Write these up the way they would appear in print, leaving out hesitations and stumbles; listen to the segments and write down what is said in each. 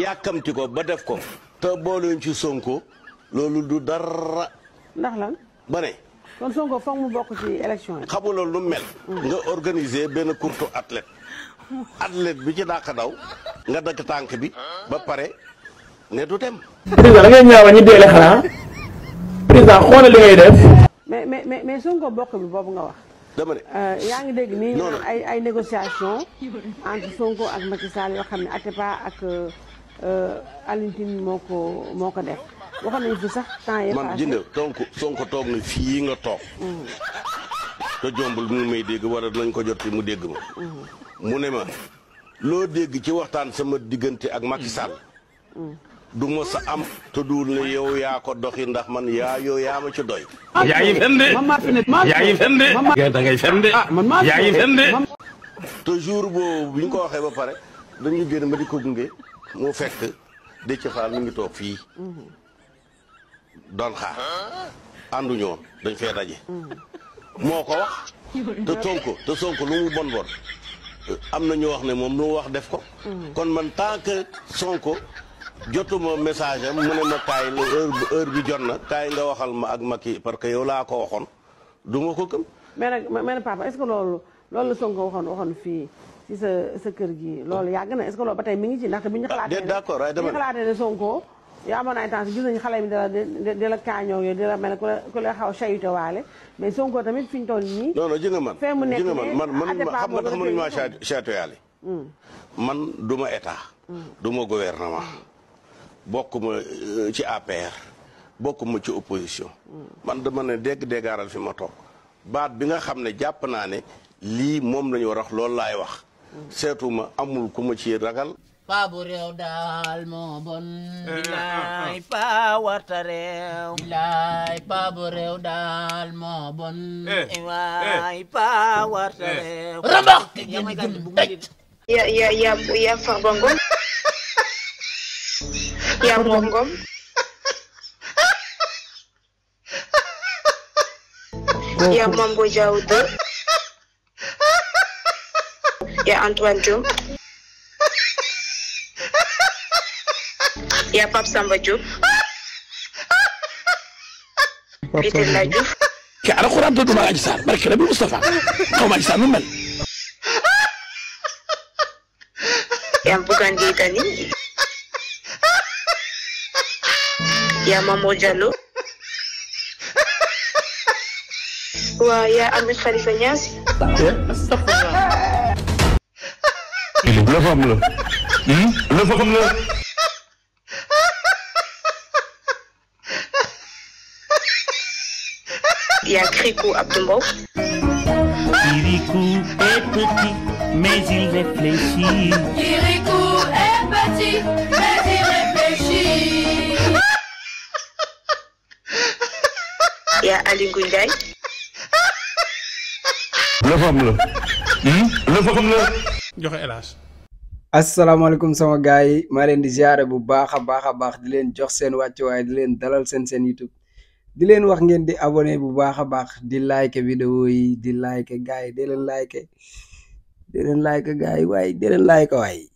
yàkkamti ko ba def ko te booluñ ci Sonko loolu du dara. ndax lan. ba ne. kon Sonko foog mu bokk ci élection yi. xamul loolu lu mel. nga organiser benn courte athlète bi ci dàq daw nga dëkk tànk bi ba pare ne du dem. président da ngay ñaawa ñi deele xanaa président xoolal li ngay def. mais Sonko bokk bi boobu nga wax. dama ne yaa ngi dégg nii ay négociation entre Sonko ak Macky Sall yoo xam ne Atepa ak Alioune Tine moo ko def waxoon nañu fi sax temps yii. man jënd Sonko toog na fii nga toog. te jombul mu may dégg wala dinañ ko jot mu dégg ma. mu ne ma loo dégg ci waxtaan sama diggante ak Macky Sall. du ma sa am te duul ne yow yaa ko doxi ndax man yaa ma ci doy. yaa ngi fen de yaa ngi fen de da ngay fen de yaa ngi fen de. te jour boobu bi ñu ko waxee ba pare dañuy génn ma di ko gunge mu fekk Déthié Fall mi ngi toog fii. doon xaar ànduñu woon dañ fee daje. moo ko wax te Sonko lu mu bon am na ñu wax ne moom lu mu wax def ko. kon man tant que Sonko jotuma message am mu ne ma kaay heure bi jot na kaay nga waxal ma ak Macky parce que yow laa ko waxoon du ma ko gëm. mais nag papa est-ce que loolu la Sonko waxoon fii ci sa kër gi loolu yàgg na est-ce que loolu ba tey mi ngi ci ndaxte bi ñu xalaatee d'accord waaye dama xalaatee ne Sonko yaa amoon ay temps gis nañu xale bi di la kaañoo yooyu di la mel ne ku la xaw a chayute waale mais Sonko tamit fi ñu toll nii. non ji nga man fee mu nekk man xam nga tax mënuñu maa chayute yaale man du ma état. du ma gouvernement. bokkuma ci APR bokkuma ci opposition. man dama ne déggaaral fi ma toog baat bi nga xam ne jàpp naa ne lii moom lañu war a wax loolu laay wax. seetuma amul ku ma ci ragal. paa bu réew daal moo bon. bilaay paa warta réew. bilaay paa bu réew daal moo bon. waay paa warta réew. rabax ya Farba Ngom. ya Mor Ngom. ya Mambo Diaw 2. ya Antoine Diop. ya Pape Samba Diop. Peter La Diouf. ke ala xuraan to duma Adji Sarr barke Nabi Moustapha xaw ma Adji Sarr nu mel. ya Bougane Gueye Dany. ya Mamour Diallo. waa ya Ahmed Khalifa Niass. la fam la la fam la. Il y a Kirikou Abdou Mbow. Kirikou est petit, mais il réfléchit. Kirikou est petit, mais il réfléchit. Il y a Ali Ngoundaye. la fam la la fam la. joxe hélas. asalaamaaleykum sama gars yi maa leen di ziare bu baax a baax di leen jox seen wàccuwaay di leen dalal seen YouTube. di leen wax ngeen di abonné bu baax a baax di like vidéo yi di like gars yi di leen like gars yi waaye di leen like waaye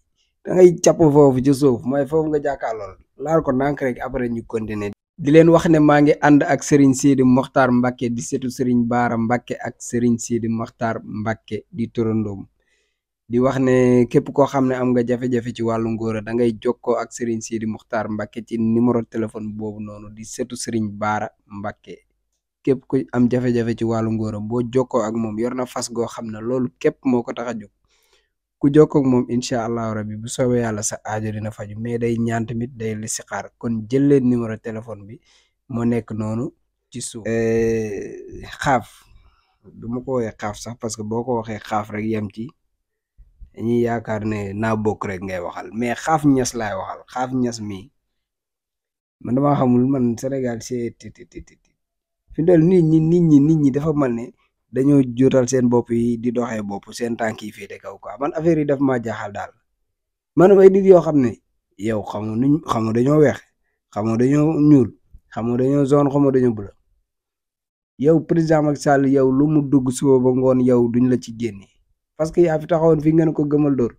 da ngay capp foofu ci suuf mooy foofu nga jàkkaarlool laal ko nànk rek après ñu continuer. di leen wax ne maa ngi ànd ak Serigne Sidi Mokhtar Mbacké di setu Serigne Bara Mbacké ak Serigne Sidi Mokhtar Mbacké di turandoom di wax ne képp koo xam ne am nga jafe-jafe ci wàllu ngóora da ngay jokkoo ak Serigne Sidi Mokhtar Mbacké ci numéro téléphone boobu noonu di setu Serigne Bara Mbacké képp ku am jafe-jafe ci wàllu ngóora boo jokkoo ak moom yor na fas goo xam ne loolu képp moo ko tax a jóg ku jokkoo ak moom incha allahu rabbi bu soobee yàlla sa aajo dina faju mais day ñaan tamit day listixaar kon jël leen numéro téléphone bi moo nekk noonu ci suuf. xaaf du ma ko waxee xaaf sax parce que boo ko waxee xaaf rek yem ci. dañuy yaakaar ne naa bokk rek ngay waxal mais xaaf ñas laay waxal xaaf ñas mi man dama xamul man Sénégal c'est fi ndol nit ñi dafa mel ne dañoo jotal seen bopp yi di doxee bopp seen tànk yi féete kaw quoi man affaire yi daf ma jaaxal daal man ay nit yoo xam ne yow xamu dañoo weex xamu dañoo ñuul xamu dañoo zone xamu dañoo bleu yow président Macky Sall yow lu mu dugg suba ba ngoon yow duñ la ci génne parce que yaa fi taxawoon fi ngeen ko gëmal dóor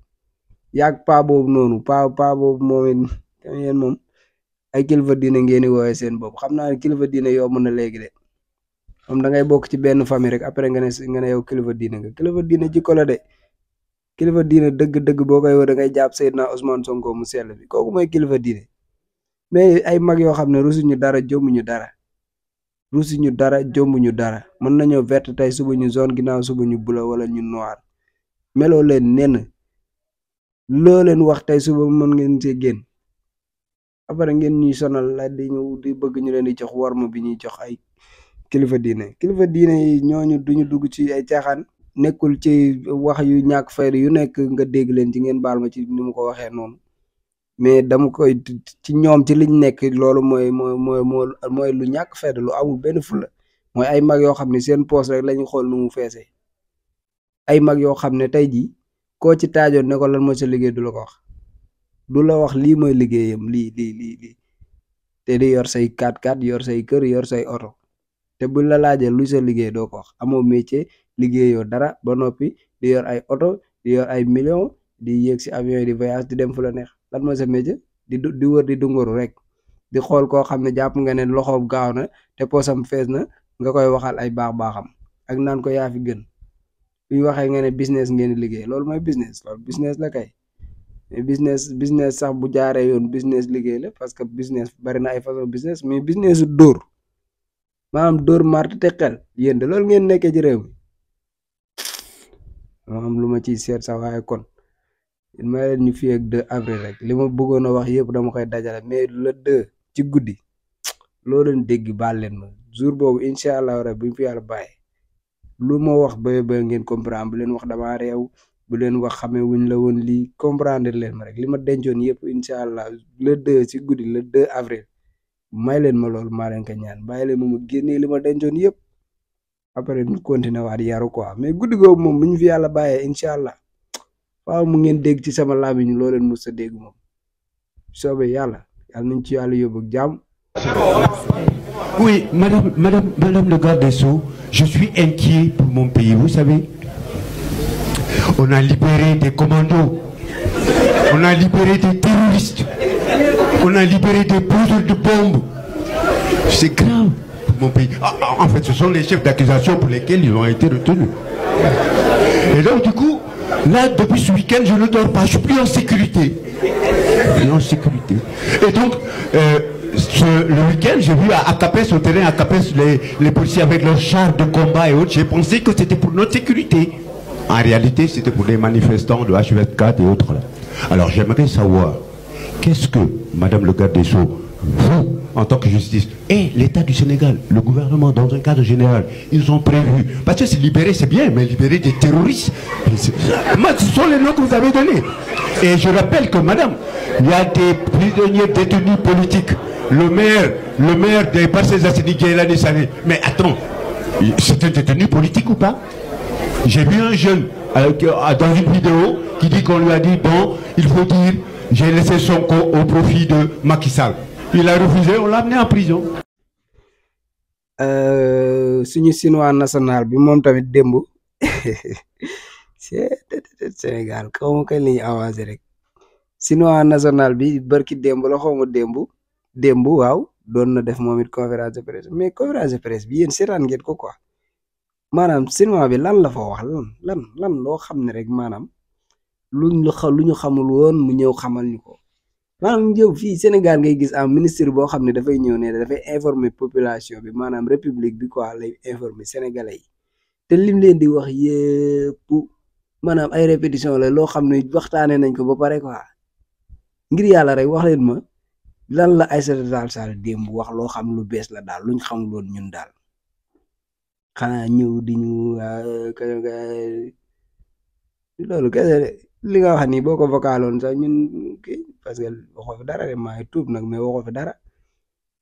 yaag paa boobu noonu paa boobu moom yéen moom ay kilifa diine ngeen di woowee seen bopp xam naa ne kilifa diine yomb na léegi de moom da ngay bokk ci benn famille rek après nga ne yow kilifa diine nga kilifa diine jikko la de kilifa diine dëgg-dëgg boo koy wër da ngay jàpp Seydina Ousmane Sonko mu sell bi kooku mooy kilifa diine mais ay mag yoo xam ne rusuñu dara jombuñu dara jombuñu dara mën nañoo vert tey suba ñu zone ginnaaw suba ñu bula wala ñu noir meloo leen nenn loo leen wax tey suba mën ngeen see génn après ngeen ñuy sonal la di bëgg ñu leen di jox warma bi ñuy jox ay kilifa diine yi ñooñu duñu dugg ci ay caaxaan nekkul ci wax yu ñàkk fayda yu nekk nga dégg leen ci ngeen baal ma ci ni mu ko waxee noonu mais dama koy ci ñoom ci liñ nekk loolu mooy lu ñàkk fayda lu amul benn fulla mooy ay mag yoo xam ne seen poos rek lañu xool nu mu feesee ay mag yoo xam ne tey jii koo ci taajoon ne ko lan mooy sa liggéey du la ko wax du la wax lii mooy liggéeyam lii te di yor say 4x4 yor say kër yor say oto te buñ la laajee lu sa liggéey doo ko wax amoo métier liggéeyoo dara ba noppi di yor ay oto di yor ay millions di yéeg si avion yi di voyage di dem fu la neex lan mooy sa métier di wër di dungaru rek di xool koo xam ne jàpp nga ne loxoom gaaw na te poosam fees na nga koy waxal ay baax-baaxam ak naan ko yaa fi gën bu ñu waxee nga ne business ngeen di liggéey loolu mooy business loolu business la kay mais business sax bu jaaree yoon business liggéey la parce que business bari na ay façon business mais business dóor maanaam dóor marte te xel yéen de loolu ngeen nekkee ci réew mi moo am lu ma ciy seet sax waaye kon ma leen ñu fii ak 2 avril rek li ma bëggoon a wax yëpp dama koy dajale mais le 2 ci guddi loo leen dégg baal leen ma jour boobu incha allah rek bu ñu fi yàlla bàyyi lu ma wax ba ngeen comprendre bu leen wax damaa réew bu leen wax xamee wuñ la woon lii comprendre leen ma rek li ma dencoon yëpp incha allah le 2 ci guddi le 2 avril may leen ma loolu maa leen ko ñaan bàyyi leen ma génnee li ma dencoon yëpp après ñu continuer waat yaru quoi mais guddi googu moom bu ñu fi yàlla bàyyee incha allah waaw mu ngeen dégg ci sama làmmiñ loo leen mës a dégg moom soobee yàlla nañ ci yàlla yóbbu ak jàmm. Oui, madame le garde des Sceaux, je suis inquiet pour mon pays, vous savez. On a libéré des commandos, on a libéré des terroristes, on a libéré des poseurs de bombes. C'est grave pour mon pays. En fait, ce sont les chefs d'accusation pour lesquels ils ont été retenus. Et donc, du coup, là, depuis ce week-end, je ne dors pas, je suis plus en sécurité. Et donc, le week-end, j'ai vu à Capes, au terrain à Capes, les policiers avec leurs chars de combat et autres. J'ai pensé que c'était pour notre sécurité. En réalité, c'était pour les manifestants de H24 et autres. Là. Alors, j'aimerais savoir, qu'est-ce que, Madame le garde des Sceaux, vous, en tant que justice, et l'État du Sénégal, le gouvernement, dans un cadre général, ils ont prévu, parce que c'est libérer, c'est bien, mais libérer des terroristes, ce sont les noms que vous avez donnés. Et je rappelle que, madame, il y a des prisonniers détenus politiques. Le maire des Parcelles Assini Guélani Sané. Mais attends, c'est un détenu politique ou pas? J'ai vu un jeune dans une vidéo qui dit qu'on lui a dit, bon, il faut dire, j'ai laissé Sonko au profit de Macky Sall. Il a refusé, on l'a amené en prison. Suñu Chinois national bi moom tamit démb Sénégal xaw ma kañ la ñuy avancé rek Chinois national bi barki démb la xaw ma démb waaw doon na def moom it conférence de presse mais conférence de presse bi yéen seetaan ngeen ko quoi maanaam Chinois bi lan la fa wax lan loo xam ne rek maanaam lu ñu xamul woon mu ñëw xamal ñu ko. maanaam yow fii Sénégal ngay gis am ministre boo xam ne dafay ñëw ne dafay informer population bi maanaam république bi quoi lay informer sénégalais yi te lim leen di wax yëpp maanaam ay répétition la loo xam ne waxtaanee nañ ko ba pare quoi ngir yàlla rek wax leen ma lan la Aïssata Tall Sall démb wax loo xam lu bees la daal luñ xamul woon ñun daal xanaa ñëw di ñu loolu kese li nga wax nii boo ko vocaloon sax ñun kii parce que waxoo fi dara de maa ngi tuub nag mais waxoo fi dara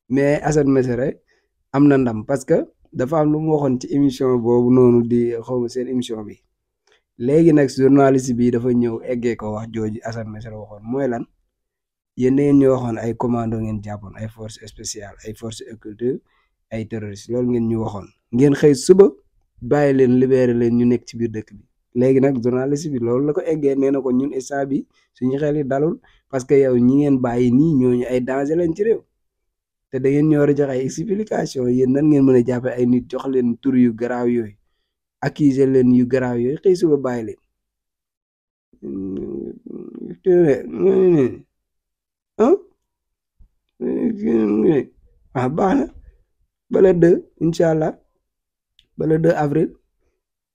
mais Assane Mesere am na ndam parce que dafa am lu mu waxoon ci émission boobu noonu di xawma seen émission bi léegi nag journaliste bi dafa ñëw eggee ko wax jooju Assane Mesere waxoon mooy lan yéen ngeen ñu waxoon ay commando ngeen jàppoon ay force spéciale ay force occulte ay terroriste loolu ngeen ñu waxoon ngeen xëy suba bàyyi leen libéré leen ñu nekk ci biir dëkk bi léegi nag journaliste bi loolu la ko eggee nee na ko ñun instant bi suñu xel yi dalul parce que yow ñi ngeen bàyyi nii ñooñu ay danger lañ ci réew te da ngeen ñoo war a jox ay explication yéen nan ngeen mën a jàppe ay nit jox leen tur yu garaaw yooyu accuser leen yu garaaw yooyu xëy suba bàyyi leen baax na bala 2 incha allah bala 2 avril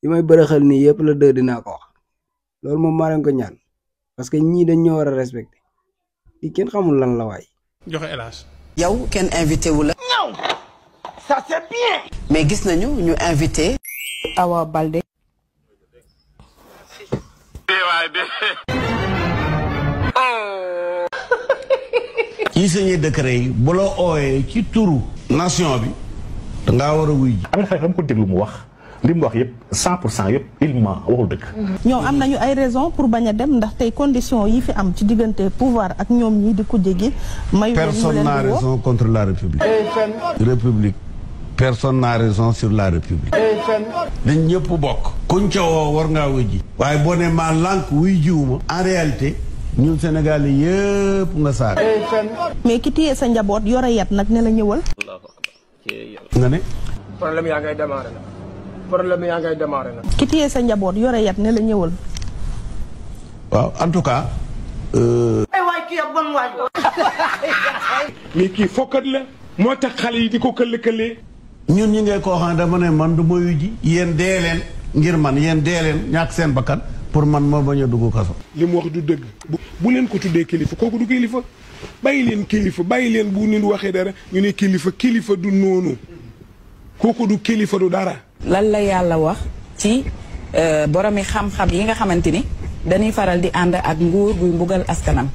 yi may bërëxal nii yëpp la 2 dinaa ko wax loolu moom maa leen ko ñaan parce que ñii dañ ñoo war a respecté di kenn xamul lan la waay. joxe hélas. yow kenn invité wu la. Non, ça c'est bien. mais gis nañu ñu invité. Awa Balde. ci signé décret yi bu la ooyee ci turu nation bi da ngaa war a wuy ji. am na xam ko déglu mu wax li mu wax yëpp 100% yëpp il ment waxul dëgg. ñoom am nañu ay raison pour bañ a dem ndax tey condition yi fi am ci diggante pouvoir ak ñoom ñii di kujje gi. mayu leen personne n'a raison contre la république. république personne n'a raison sur la république. dañ ñëpp bokk. kuñ ca woo war ngaa wuy ji. waaye boo ne maa lànk wuy jiwuma en réalité ñun Sénégal yëpp nga saaga. mais ki téye sa njaboot yore yat nag ne la ñëwal. nga ne. problème yaa ngay démarré na. problème yaa ngay démarré na. ki téye sa njaboot yore yat ne la ñëwal. waaw en tout cas. waay kii ak bon waay. mais kii fokkat la moo tax xale yi di ko këll-këllee. ñun ñi ngay koo xam ne dama ne man du ma wuy ji yéen dee leen ngir man yéen dee leen ñàkk seen bakkan pour man ma bañ a dugg kaso. li mu wax du dëgg. bu leen ko tuddee kilifa kooku du kilifa bàyyi leen kilifa bàyyi leen bu nit waxee dara ñu ne kilifa du noonu kooku du kilifa du dara. lan la yàlla wax ci boromi xam-xam yi nga xamante ni dañuy faral di ànd ak nguur guy mbugal askanam.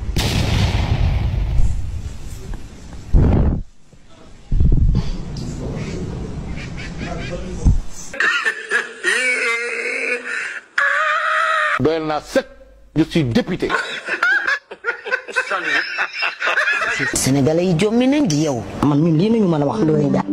doyal naa sëkk je suis député. Sénégalais yi jommi nañ di yow. man mii lii nañu mën a wax Ndoye Ndiaye.